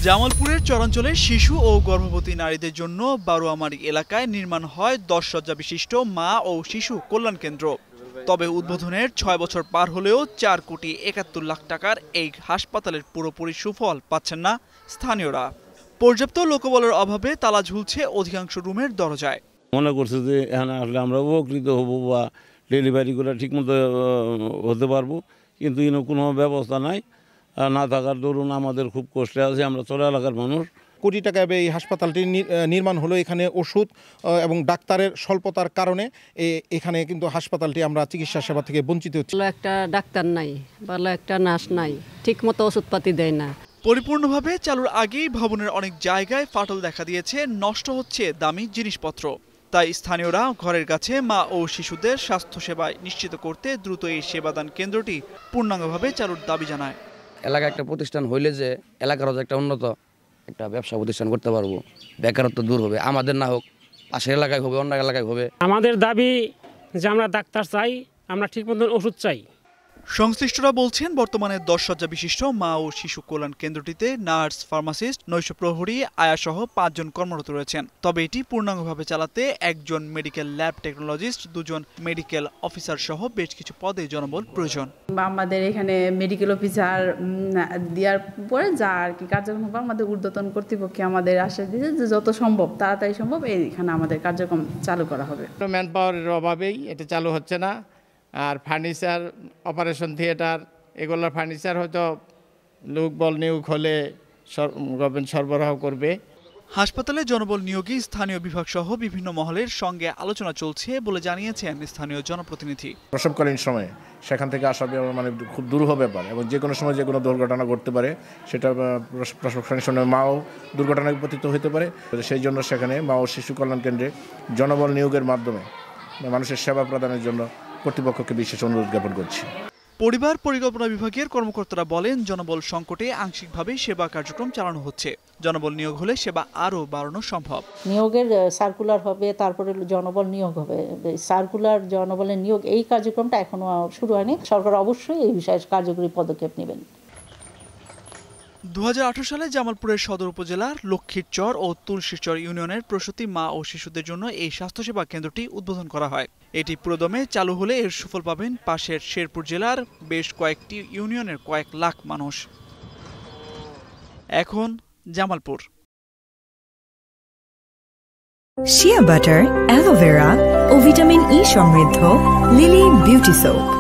জামালপুরের চরাঞ্চলে শিশু ও গর্ভবতী নারীদের জন্য বারোয়ামারী এলাকায় নির্মাণ হয় 10 শয্যা বিশিষ্ট মা ও শিশু কল্যাণ কেন্দ্র। তবে উদ্বোধনের 6 বছর পার হলেও 4,71,00,000 টাকার এই হাসপাতালের পুরোপুরি সুফল পাচ্ছেন না স্থানীয়রা। পর্যাপ্ত লোকবলের অভাবে তালা ঝুলছে অধিকাংশ রুমের দরজায়। মনে করছে যে এখানে আসলে আমরা উপকৃত হব বা ডেলিভারি করে ঠিকমতো হতে পারবো, কিন্তু কোনো ব্যবস্থা নাই। না থাকার দরুন আমাদের খুব কষ্টে আছে, আমরা ছোট এলাকার মানুষ। কোটি টাকা ব্যয়ে এই হাসপাতালটি নির্মাণ হলো। এখানে ওষুধ এবং ডাক্তারের স্বল্পতার কারণে এখানে কিন্তু হাসপাতালটি আমরা চিকিৎসা সেবা থেকে বঞ্চিত হচ্ছি। ভালো একটা ডাক্তার নাই, ভালো একটা নার্স নাই, ঠিকমতো ওষুধপাতি দেয় না। পরিপূর্ণভাবে চালুর আগেই ভবনের অনেক জায়গায় ফাটল দেখা দিয়েছে, নষ্ট হচ্ছে দামি জিনিসপত্র। তাই স্থানীয়রা ঘরের কাছে মা ও শিশুদের স্বাস্থ্যসেবা নিশ্চিত করতে দ্রুত এই সেবাদান কেন্দ্রটি পূর্ণাঙ্গভাবে চালুর দাবি জানায়। এলাকায় একটা প্রতিষ্ঠান হইলে যে এলাকারও একটা উন্নত একটা ব্যবসা প্রতিষ্ঠান করতে পারবো, বেকারত্ব দূর হবে, আমাদের না হোক পাশের এলাকায় হবে, অন্য এলাকায় হবে। আমাদের দাবি যে আমরা ডাক্তার চাই, আমরা ঠিক মতন ওষুধ চাই। সংশ্লিষ্টরা বলছেন বর্তমানে 10 শয্যা বিশিষ্ট মা ও শিশু কল্যাণ কেন্দ্রটিতে নার্স, ফার্মাসিস্ট, নৈশ প্রহরী, আয়াসহ 5 জন কর্মরত রয়েছেন। তবে এটি পূর্ণাঙ্গভাবে চালাতে একজন মেডিকেল ল্যাব টেকনোলজিস্ট, 2 জন মেডিকেল অফিসার সহ বেশ কিছু পদে জনবল প্রয়োজন। আমাদের এখানে মেডিকেল অফিসার দেওয়ার পরে যা আর কি কার্যক্রম হবে, আমাদের ঊর্ধ্বতন কর্তৃপক্ষে আমাদের আশ্বাস দিয়েছে যে যত সম্ভব তাড়াতাড়ি সম্ভব এখানে আমাদের কার্যক্রম চালু করা হবে। ম্যান পাওয়ারের অভাবেই এটা চালু হচ্ছে না। আর ফার্নিচার, অপারেশন থিয়েটার, এগুলোর ফার্নিচার হয়তো লোকবল নিয়োগ হলে গভর্নমেন্ট সরবরাহ করবে। হাসপাতালে জনবল নিয়োগে স্থানীয় বিভাগ সহ বিভিন্ন মহলের সঙ্গে আলোচনা চলছে বলে জানিয়েছেন স্থানীয় জনপ্রতিনিধি। প্রসবকালীন সময়ে সেখান থেকে আসা মানে খুব দুরূহ ব্যাপার, এবং যে কোনো সময় যে কোনো দুর্ঘটনা ঘটতে পারে। সেটা প্রসবকালীন সময় মাও দুর্ঘটনায় পতিত হতে পারে। সেই জন্য সেখানে মা ও শিশু কল্যাণ কেন্দ্রে জনবল নিয়োগের মাধ্যমে মানুষের সেবা প্রদানের জন্য কর্তৃপক্ষকে বিশেষ অনুরোধ জ্ঞাপন করছি। পরিবার পরিকল্পনা বিভাগের কর্মকর্তারা বলেন, জনবল সংকটে আংশিকভাবে সেবা কার্যক্রম চালানো হচ্ছে। জনবল নিয়োগ হলে সেবা আরও বাড়ানো সম্ভব। নিয়োগের সার্কুলার হবে, তারপরে জনবল নিয়োগ হবে। সার্কুলার জনবলের নিয়োগ এই কার্যক্রমটা এখনো শুরু হয়নি। সরকার অবশ্যই এই বিষয়ে কার্যকরী পদক্ষেপ নেবেন। 2018 সালে জামালপুরের সদর উপজেলার লক্ষ্মীরচর ও তুলসীরচর ইউনিয়নের প্রসূতি মা ও শিশুদের জন্য এই স্বাস্থ্যসেবা কেন্দ্রটি উদ্বোধন করা হয়। এটি পুরোদমে চালু হলে এর সুফল পাবেন পাশের শেরপুর জেলার বেশ কয়েকটি ইউনিয়নের কয়েক লাখ মানুষ। এখন জামালপুর। শিয়া বাটার, অ্যালোভেরা ও ভিটামিন ই সমৃদ্ধ লিলি বিউটি সোপ।